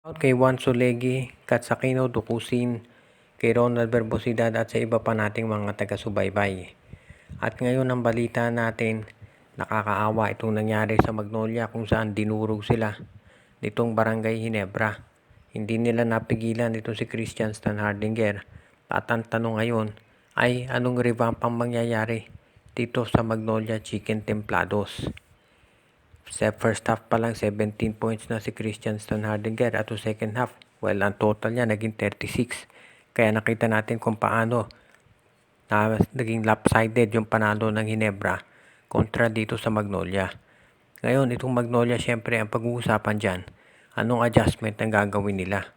Out kay Juan Solegi, Katsakino Dukusin, kay Ronald Verbosidad at sa iba pa nating mga taga-subaybay. At ngayon ang balita natin, nakakaawa itong nangyari sa Magnolia kung saan dinurog sila nitong Barangay Ginebra. Hindi nila napigilan itong si Christian Stanhardinger. At ang tanong ngayon ay anong revamp ang mangyayari dito sa Magnolia Chicken Templados. Sa first half pa lang 17 points na si Christian Stanhardinger at sa second half, ang total niya naging 36. Kaya nakita natin kung paano na naging lopsided yung panalo ng Ginebra kontra dito sa Magnolia. Ngayon, itong Magnolia, syempre ang pag-uusapan dyan, anong adjustment ang gagawin nila.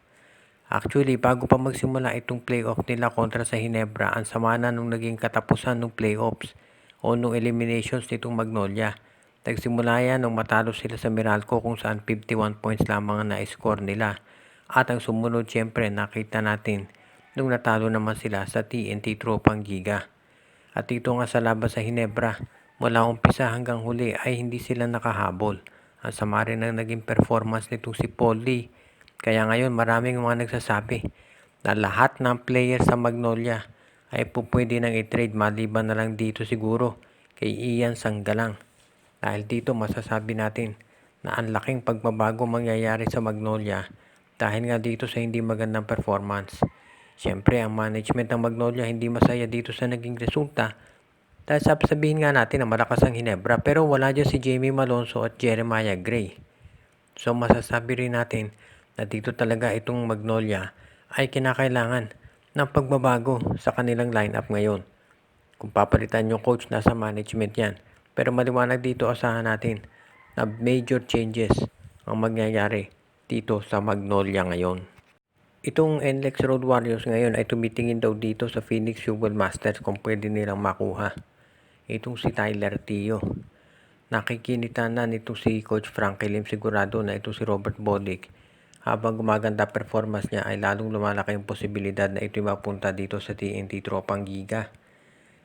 Actually, bago pa magsimula itong playoff nila kontra sa Ginebra, ang sama na nung naging katapusan ng playoffs o nung eliminations nitong Magnolia. Nagsimula yan nung matalo sila sa Meralco kung saan 51 points lamang ang na-score nila. At ang sumunod syempre nakita natin nung natalo naman sila sa TNT Tropang Giga. At dito nga sa laban sa Ginebra, mula umpisa hanggang huli ay hindi sila nakahabol. Ang sama rin ang naging performance nitong si Paul Lee. Kaya ngayon maraming mga nagsasabi na lahat ng players sa Magnolia ay pwede nang i-trade maliban na lang dito siguro kay Ian Sanggalang. Dahil dito masasabi natin na ang laking pagbabago mangyayari sa Magnolia dahil nga dito sa hindi magandang performance. Siyempre, ang management ng Magnolia hindi masaya dito sa naging resulta dahil sabihin nga natin na malakas ang Ginebra pero wala dyan si Jamie Malonzo at Jeremiah Gray. So masasabi rin natin na dito talaga itong Magnolia ay kinakailangan ng pagbabago sa kanilang lineup ngayon. Kung papalitan yung coach, nasa management yan. Pero maliwanag dito, asahan natin na major changes ang mangyayari dito sa Magnolia ngayon. Itong NLEX Road Warriors ngayon ay tumitingin daw dito sa Phoenix Fuel Masters kung pwede nilang makuha. Itong si Tyler Tio. Nakikinita na nito si Coach Frankie Lim, sigurado na ito si Robert Bodick. Habang gumaganda performance niya ay lalong lumalaki ang posibilidad na ito'y mapunta dito sa TNT Tropang Giga.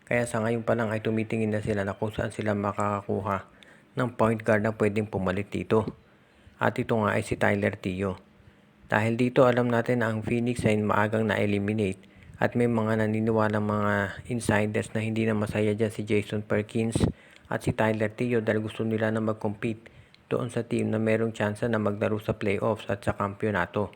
Kaya sa ngayon pa lang ay tumitingin na sila na kung saan sila makakakuha ng point guard na pwedeng pumalit dito. At ito nga ay si Tyler Tio. Dahil dito alam natin na ang Phoenix ay maagang na-eliminate at may mga naniniwalang mga insiders na hindi na masaya dyan si Jason Perkins at si Tyler Tio dahil gusto nila na mag-compete doon sa team na merong tsansa na maglaro sa playoffs at sa kampyonato.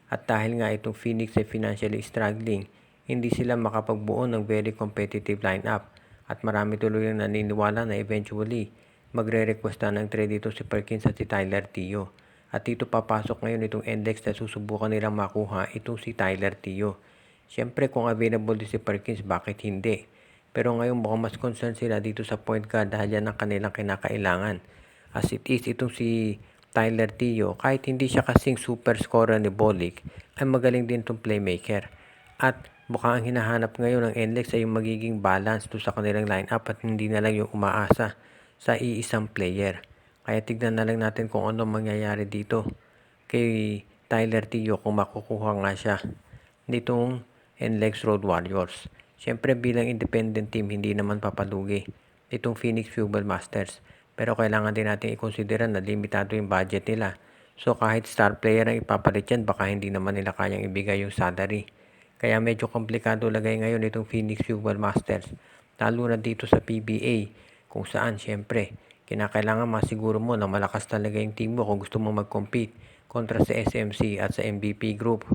At dahil nga itong Phoenix ay financially struggling, hindi sila makapagbuo ng very competitive lineup at marami tuloy ang naniniwala na eventually magre-requesta ng trade dito si Perkins at si Tyler Tio. At dito papasok ngayon itong index na susubukan nilang makuha itong si Tyler Tio. Siyempre kung available din si Perkins, bakit hindi? Pero ngayon mukhang mas concerned sila dito sa point guard dahil yan ang kanilang kinakailangan. As it is, itong si Tyler Tio, kahit hindi siya kasing super scorer ni Bolick, ay magaling din itong playmaker. At mukhang ang hinahanap ngayon ng NLEX ay yung magiging balance doon sa kanilang lineup at hindi na lang yung umaasa sa iisang player. Kaya tignan na lang natin kung ano mangyayari dito kay Tyler Tio kung makukuha nga siya nitong NLEX Road Warriors. Siyempre bilang independent team hindi naman papalugi itong Phoenix Fuel Masters. Pero kailangan din natin i-consider na limitado yung budget nila. So kahit star player ang ipapalit yan, baka hindi naman nila kayang ibigay yung salary. Kaya medyo komplikado lagay ngayon itong Phoenix Fuel Masters. Lalo na dito sa PBA kung saan syempre kinakailangan masiguro mo na malakas talaga yung team mo kung gusto mo mag-compete kontra sa SMC at sa MVP group.